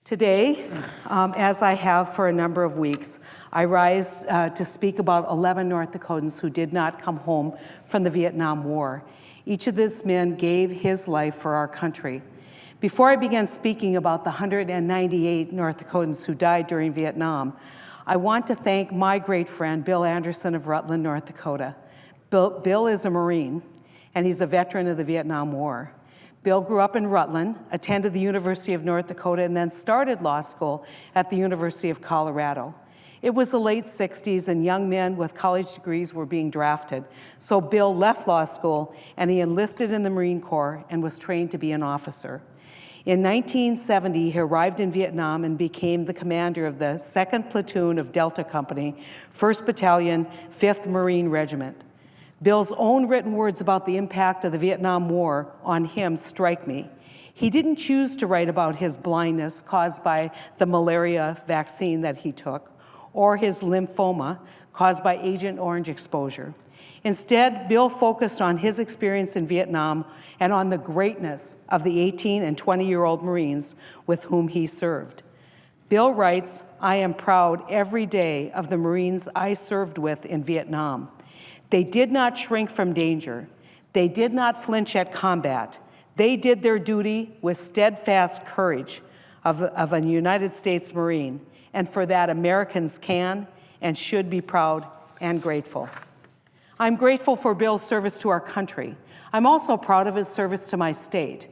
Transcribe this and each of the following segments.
Today, as I have for a number of weeks, I rise to speak about 11 North Dakotans who did not come home from the Vietnam War. Each of these men gave his life for our country. Before I begin speaking about the 198 North Dakotans who died during Vietnam, I want to thank my great friend, Bill Anderson of Rutland, North Dakota. Bill is a Marine, and he's a veteran of the Vietnam War. Bill grew up in Rutland, attended the University of North Dakota, and then started law school at the University of Colorado. It was the late 60s, and young men with college degrees were being drafted. So Bill left law school, and he enlisted in the Marine Corps and was trained to be an officer. In 1970, he arrived in Vietnam and became the commander of the 2nd Platoon of Delta Company, 1st Battalion, 5th Marine Regiment. Bill's own written words about the impact of the Vietnam War on him strike me. He didn't choose to write about his blindness caused by the malaria vaccine that he took, or his lymphoma caused by Agent Orange exposure. Instead, Bill focused on his experience in Vietnam and on the greatness of the 18 and 20-year-old Marines with whom he served. Bill writes, "I am proud every day of the Marines I served with in Vietnam. They did not shrink from danger. They did not flinch at combat. They did their duty with steadfast courage of a United States Marine, and for that Americans can and should be proud and grateful." I'm grateful for Bill's service to our country. I'm also proud of his service to my state.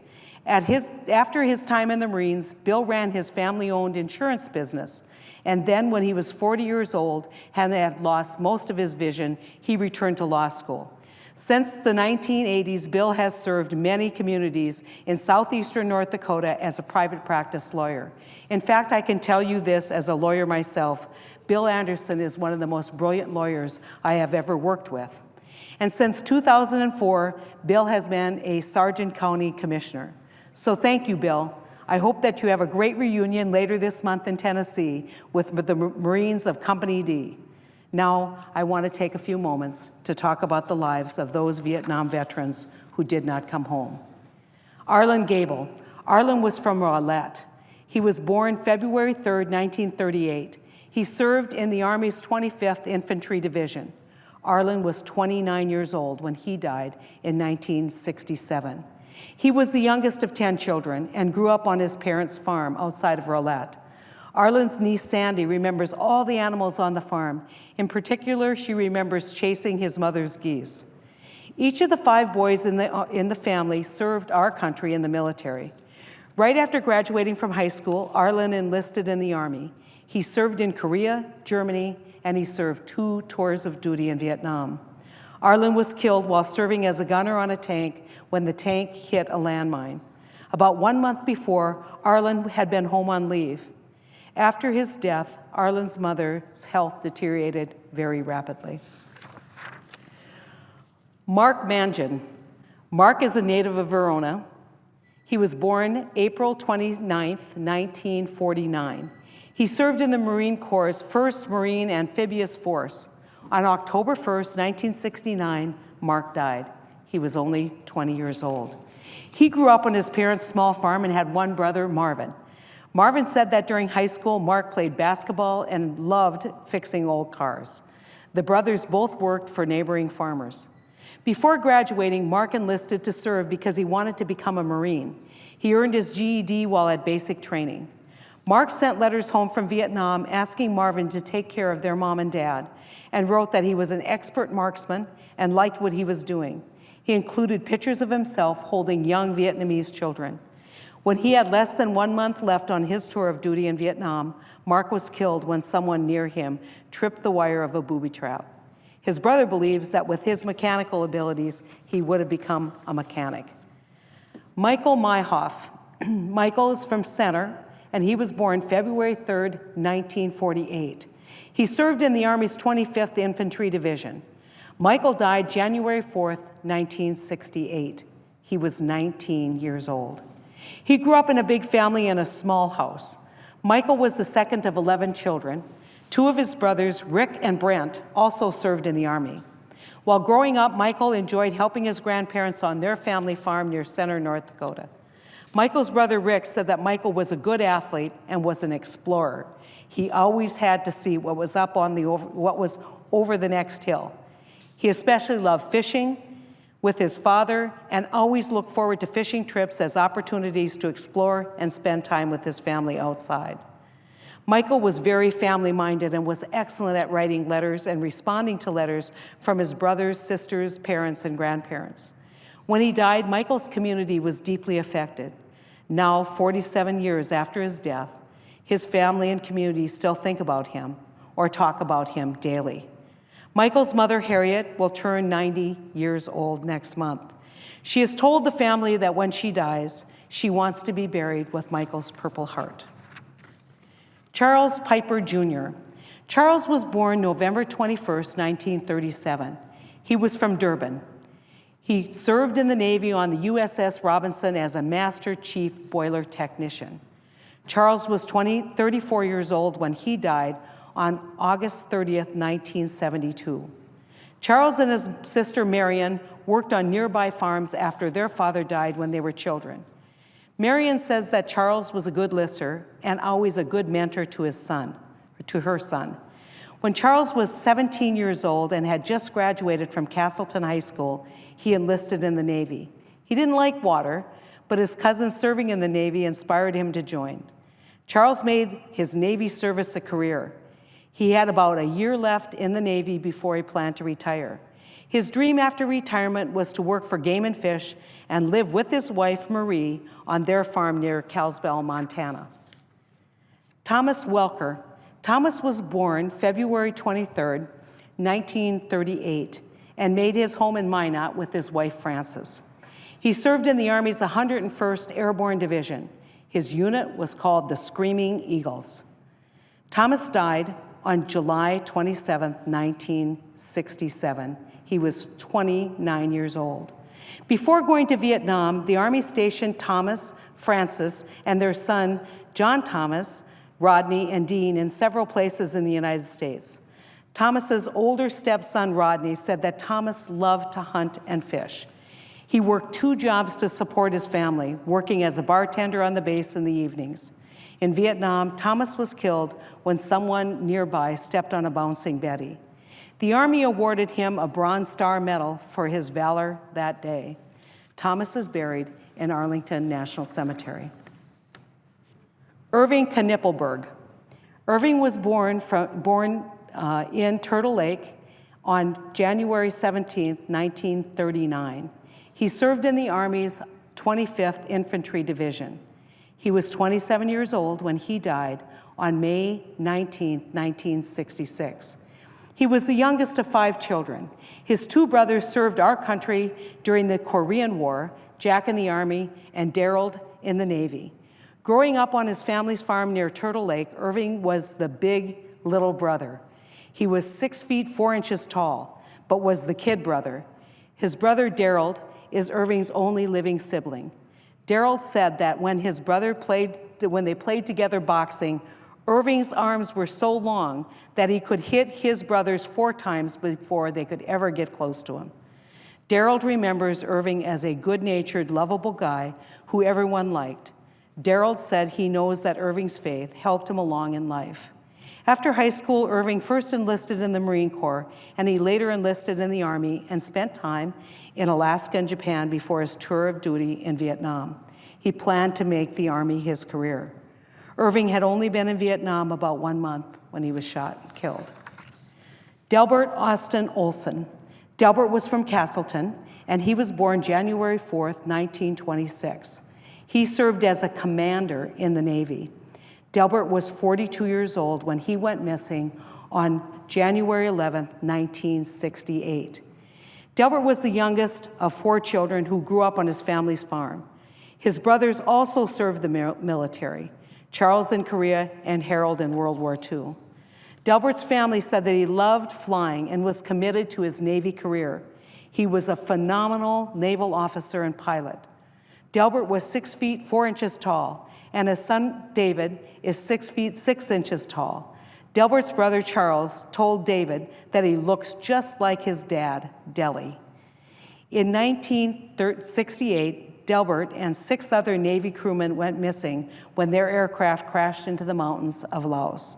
After his time in the Marines, Bill ran his family-owned insurance business. And then when he was 40 years old and had lost most of his vision, he returned to law school. Since the 1980s, Bill has served many communities in southeastern North Dakota as a private practice lawyer. In fact, I can tell you this as a lawyer myself, Bill Anderson is one of the most brilliant lawyers I have ever worked with. And since 2004, Bill has been a Sargent County Commissioner. So thank you, Bill. I hope that you have a great reunion later this month in Tennessee with the Marines of Company D. Now, I want to take a few moments to talk about the lives of those Vietnam veterans who did not come home. Arlen Gable. Arlen was from Rowlett. He was born February 3rd, 1938. He served in the Army's 25th Infantry Division. Arlen was 29 years old when he died in 1967. He was the youngest of 10 children and grew up on his parents' farm outside of Rowlett. Arlen's niece Sandy remembers all the animals on the farm. In particular, she remembers chasing his mother's geese. Each of the 5 boys in the family served our country in the military. Right after graduating from high school, Arlen enlisted in the Army. He served in Korea, Germany, and he served 2 tours of duty in Vietnam. Arlen was killed while serving as a gunner on a tank when the tank hit a landmine. About 1 month before, Arlen had been home on leave. After his death, Arlen's mother's health deteriorated very rapidly. Mark Mangin. Mark is a native of Verona. He was born April 29th, 1949. He served in the Marine Corps' 1st Marine Amphibious Force. On October 1st, 1969, Mark died. He was only 20 years old. He grew up on his parents' small farm and had one brother, Marvin. Marvin said that during high school, Mark played basketball and loved fixing old cars. The brothers both worked for neighboring farmers. Before graduating, Mark enlisted to serve because he wanted to become a Marine. He earned his GED while at basic training. Mark sent letters home from Vietnam asking Marvin to take care of their mom and dad, and wrote that he was an expert marksman and liked what he was doing. He included pictures of himself holding young Vietnamese children. When he had less than 1 month left on his tour of duty in Vietnam, Mark was killed when someone near him tripped the wire of a booby trap. His brother believes that with his mechanical abilities, he would have become a mechanic. Michael Myhoff. Michael is from Center, and he was born February 3rd, 1948. He served in the Army's 25th Infantry Division. Michael died January 4th, 1968. He was 19 years old. He grew up in a big family in a small house. Michael was the second of 11 children. 2 of his brothers, Rick and Brent, also served in the Army. While growing up, Michael enjoyed helping his grandparents on their family farm near Center, North Dakota. Michael's brother Rick said that Michael was a good athlete and was an explorer. He always had to see what was over the next hill. He especially loved fishing with his father and always looked forward to fishing trips as opportunities to explore and spend time with his family outside. Michael was very family-minded and was excellent at writing letters and responding to letters from his brothers, sisters, parents, and grandparents. When he died, Michael's community was deeply affected. Now, 47 years after his death, his family and community still think about him or talk about him daily. Michael's mother, Harriet, will turn 90 years old next month. She has told the family that when she dies, she wants to be buried with Michael's Purple Heart. Charles Piper Jr. Charles was born November 21st, 1937. He was from Durban. He served in the Navy on the USS Robinson as a Master Chief Boiler Technician. Charles was 34 years old when he died on August 30th, 1972. Charles and his sister Marion worked on nearby farms after their father died when they were children. Marion says that Charles was a good listener and always a good mentor to her son. When Charles was 17 years old and had just graduated from Castleton High School, he enlisted in the Navy. He didn't like water, but his cousin serving in the Navy inspired him to join. Charles made his Navy service a career. He had about a year left in the Navy before he planned to retire. His dream after retirement was to work for Game and Fish and live with his wife, Marie, on their farm near Kalispell, Montana. Thomas Welker. Thomas was born February 23rd, 1938, and made his home in Minot with his wife, Frances. He served in the Army's 101st Airborne Division. His unit was called the Screaming Eagles. Thomas died on July 27, 1967. He was 29 years old. Before going to Vietnam, the Army stationed Thomas, Frances, and their son, John Thomas, Rodney, and Dean in several places in the United States. Thomas's older stepson, Rodney, said that Thomas loved to hunt and fish. He worked 2 jobs to support his family, working as a bartender on the base in the evenings. In Vietnam, Thomas was killed when someone nearby stepped on a bouncing Betty. The Army awarded him a Bronze Star Medal for his valor that day. Thomas is buried in Arlington National Cemetery. Irving Berg. Irving was born in Turtle Lake on January 17, 1939. He served in the Army's 25th Infantry Division. He was 27 years old when he died on May 19, 1966. He was the youngest of 5 children. His 2 brothers served our country during the Korean War, Jack in the Army and Daryl in the Navy. Growing up on his family's farm near Turtle Lake, Irving was the big little brother. He was 6 feet 4 inches tall, but was the kid brother. His brother Daryl is Irving's only living sibling. Daryl said that when they played together boxing, Irving's arms were so long that he could hit his brothers 4 times before they could ever get close to him. Daryl remembers Irving as a good-natured, lovable guy who everyone liked. Daryl said he knows that Irving's faith helped him along in life. After high school, Irving first enlisted in the Marine Corps, and he later enlisted in the Army and spent time in Alaska and Japan before his tour of duty in Vietnam. He planned to make the Army his career. Irving had only been in Vietnam about 1 month when he was shot and killed. Delbert Olson. Delbert was from Castleton, and he was born January 4th, 1926. He served as a commander in the Navy. Delbert was 42 years old when he went missing on January 11, 1968. Delbert was the youngest of 4 children who grew up on his family's farm. His brothers also served the military, Charles in Korea and Harold in World War II. Delbert's family said that he loved flying and was committed to his Navy career. He was a phenomenal naval officer and pilot. Delbert was 6 feet 4 inches tall, and his son David is 6 feet 6 inches tall. Delbert's brother Charles told David that he looks just like his dad, Delly. In 1968, Delbert, and 6 other Navy crewmen went missing when their aircraft crashed into the mountains of Laos.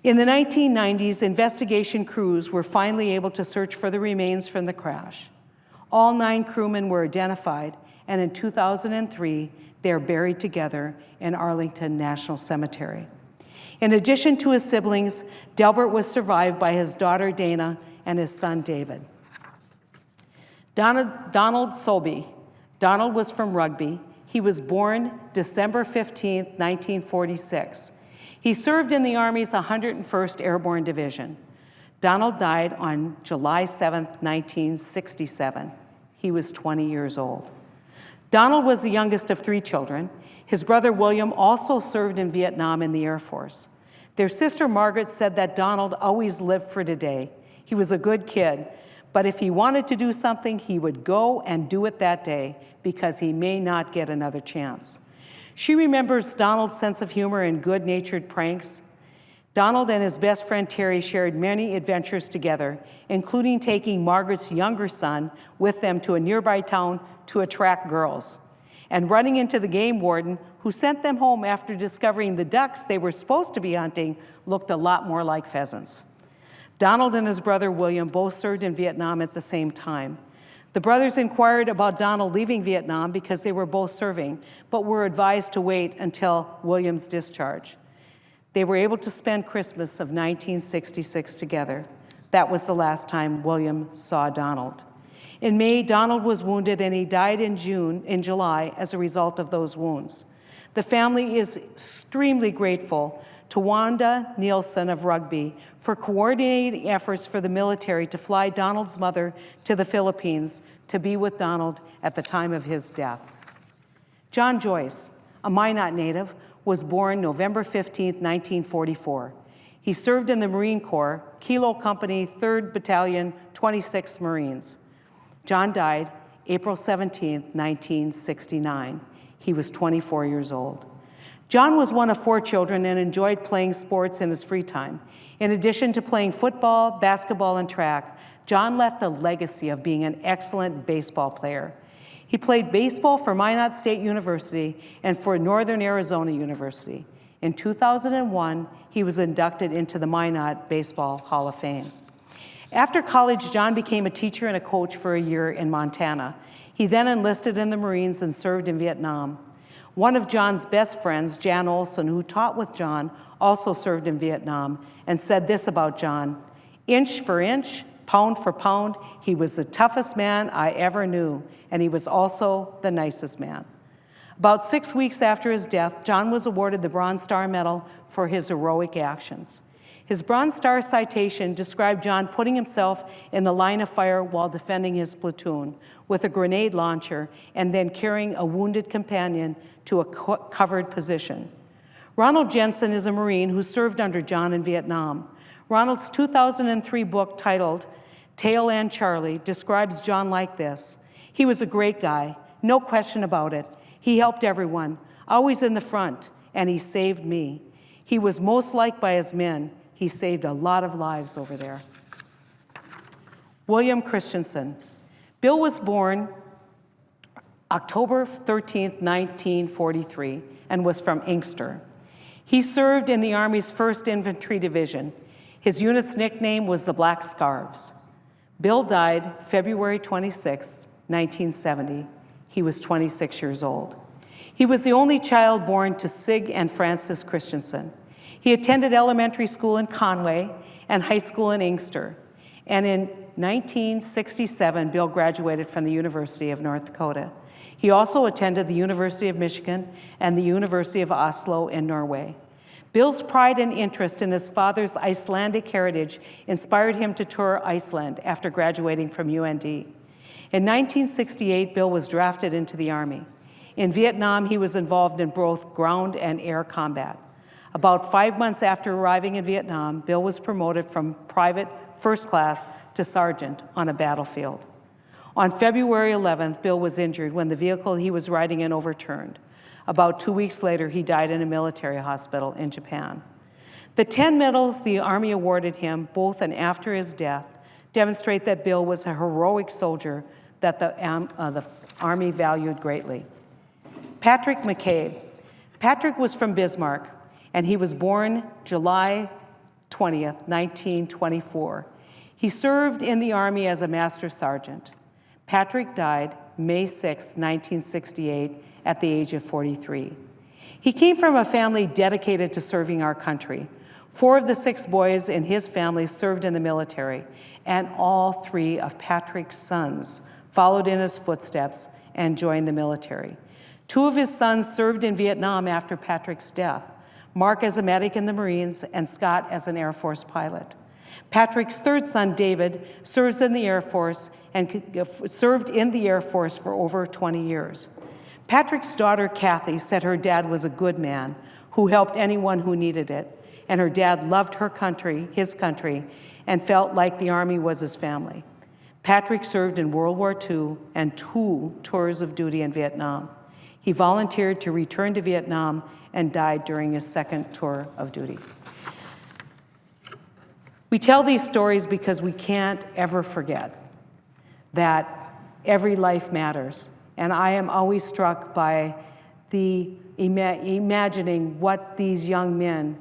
In the 1990s, investigation crews were finally able to search for the remains from the crash. All 9 crewmen were identified, and in 2003, they are buried together in Arlington National Cemetery. In addition to his siblings, Delbert was survived by his daughter Dana and his son David. Donald Sobey. Donald was from Rugby. He was born December 15, 1946. He served in the Army's 101st Airborne Division. Donald died on July 7, 1967. He was 20 years old. Donald was the youngest of 3 children. His brother William also served in Vietnam in the Air Force. Their sister Margaret said that Donald always lived for today. He was a good kid, but if he wanted to do something, he would go and do it that day because he may not get another chance. She remembers Donald's sense of humor and good-natured pranks. Donald and his best friend Terry shared many adventures together, including taking Margaret's younger son with them to a nearby town to attract girls, and running into the game warden, who sent them home after discovering the ducks they were supposed to be hunting looked a lot more like pheasants. Donald and his brother William both served in Vietnam at the same time. The brothers inquired about Donald leaving Vietnam because they were both serving, but were advised to wait until William's discharge. They were able to spend Christmas of 1966 together. That was the last time William saw Donald. In May, Donald was wounded and he died in July as a result of those wounds. The family is extremely grateful to Wanda Nielsen of Rugby for coordinating efforts for the military to fly Donald's mother to the Philippines to be with Donald at the time of his death. John Joyce, a Minot native, was born November 15, 1944. He served in the Marine Corps, Kilo Company, 3rd Battalion, 26th Marines. John died April 17, 1969. He was 24 years old. John was one of 4 children and enjoyed playing sports in his free time. In addition to playing football, basketball, and track, John left a legacy of being an excellent baseball player. He played baseball for Minot State University and for Northern Arizona University. In 2001, he was inducted into the Minot Baseball Hall of Fame. After college, John became a teacher and a coach for a year in Montana. He then enlisted in the Marines and served in Vietnam. One of John's best friends, Jan Olson, who taught with John, also served in Vietnam and said this about John: "Inch for inch, pound for pound, he was the toughest man I ever knew, and he was also the nicest man." About 6 weeks after his death, John was awarded the Bronze Star Medal for his heroic actions. His Bronze Star citation described John putting himself in the line of fire while defending his platoon with a grenade launcher and then carrying a wounded companion to a covered position. Ronald Jensen is a Marine who served under John in Vietnam. Ronald's 2003 book titled Tail End Charlie describes John like this: "He was a great guy, no question about it. He helped everyone, always in the front, and he saved me. He was most liked by his men. He saved a lot of lives over there." William Christensen. Bill was born October 13, 1943, and was from Inkster. He served in the Army's 1st Infantry Division. His unit's nickname was the Black Scarves. Bill died February 26, 1970. He was 26 years old. He was the only child born to Sig and Francis Christensen. He attended elementary school in Conway and high school in Inkster. And in 1967, Bill graduated from the University of North Dakota. He also attended the University of Michigan and the University of Oslo in Norway. Bill's pride and interest in his father's Icelandic heritage inspired him to tour Iceland after graduating from UND. In 1968, Bill was drafted into the Army. In Vietnam, he was involved in both ground and air combat. About 5 months after arriving in Vietnam, Bill was promoted from private first class to sergeant on a battlefield. On February 11th, Bill was injured when the vehicle he was riding in overturned. About 2 weeks later, he died in a military hospital in Japan. The 10 medals the Army awarded him, both and after his death, demonstrate that Bill was a heroic soldier that the Army valued greatly. Patrick MacKay. Patrick was from Bismarck, and he was born July 20th, 1924. He served in the Army as a master sergeant. Patrick died May 6, 1968, at the age of 43. He came from a family dedicated to serving our country. 4 of the 6 boys in his family served in the military, and all 3 of Patrick's sons followed in his footsteps and joined the military. 2 of his sons served in Vietnam after Patrick's death, Mark as a medic in the Marines and Scott as an Air Force pilot. Patrick's 3rd son, David, serves in the Air Force and served in the Air Force for over 20 years. Patrick's daughter, Kathy, said her dad was a good man who helped anyone who needed it, and her dad loved her country, his country, and felt like the Army was his family. Patrick served in World War II and 2 tours of duty in Vietnam. He volunteered to return to Vietnam and died during his 2nd tour of duty. We tell these stories because we can't ever forget that every life matters. And I am always struck by the imagining what these young men,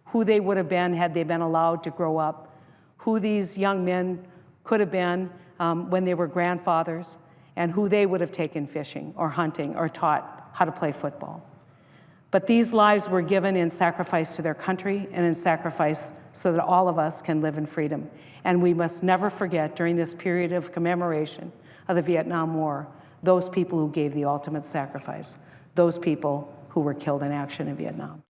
who they would have been had they been allowed to grow up, who these young men could have been when they were grandfathers, and who they would have taken fishing or hunting or taught how to play football. But these lives were given in sacrifice to their country and in sacrifice so that all of us can live in freedom. And we must never forget during this period of commemoration of the Vietnam War, those people who gave the ultimate sacrifice, those people who were killed in action in Vietnam.